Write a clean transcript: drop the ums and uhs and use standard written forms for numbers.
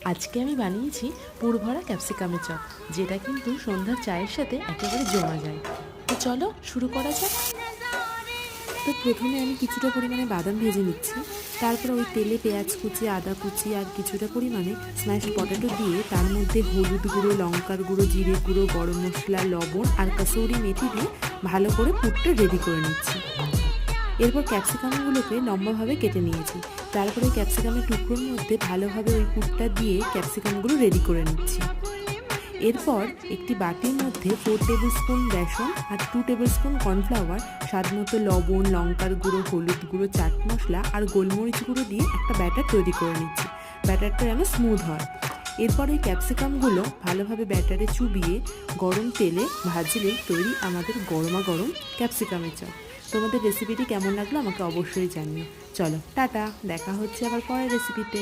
আজকে আমি বানিয়েছি পুরভরা ক্যাপসিকামের চপ, যেটা কিন্তু সন্ধ্যার চায়ের সাথে একেবারে জমা যায়। তো চলো শুরু করা যাক। তো প্রথমে আমি কিছুটা পরিমাণে বাদাম ভেজে নিচ্ছি। তারপর ওই তেলে পেঁয়াজ কুচি, আদা কুচি আর কিছুটা পরিমাণে স্ম্যাশড পটেটো দিয়ে তার মধ্যে হলুদ গুঁড়ো, লঙ্কার গুঁড়ো, জিরে গুঁড়ো, গরম মশলা, লবণ আর কাসুরি মেথি দিয়ে ভালো করে পুরটা রেডি করে নিচ্ছি। এরপর ক্যাপসিকামগুলোকে লম্বাভাবে কেটে নিয়েছি। তারপরে ক্যাপসিকামের টুকরোর মধ্যে ভালোভাবে ওই পুরটা দিয়ে ক্যাপসিকামগুলো রেডি করে নিচ্ছি। এরপর একটি বাটির মধ্যে 4 টেবিল স্পুন বেসন আর 2 টেবিল স্পুন কর্নফ্লাওয়ার, স্বাদমতো লবণ, লঙ্কার গুঁড়ো, হলুদ গুঁড়ো, চাট মশলা আর গোলমরিচ গুঁড়ো দিয়ে একটা ব্যাটার তৈরি করে নিচ্ছি। ব্যাটারটা যেন স্মুথ হয়। এরপর ওই ক্যাপসিকামগুলো ভালোভাবে ব্যাটারে চুবিয়ে গরম তেলে ভাজলেই তৈরি আমাদের গরমা গরম ক্যাপসিকামের চপ। তোমাদের রেসিপিটি কেমন লাগলো আমাকে অবশ্যই জানিও। চলো টাটা, দেখা হচ্ছে আবার পরের রেসিপিতে।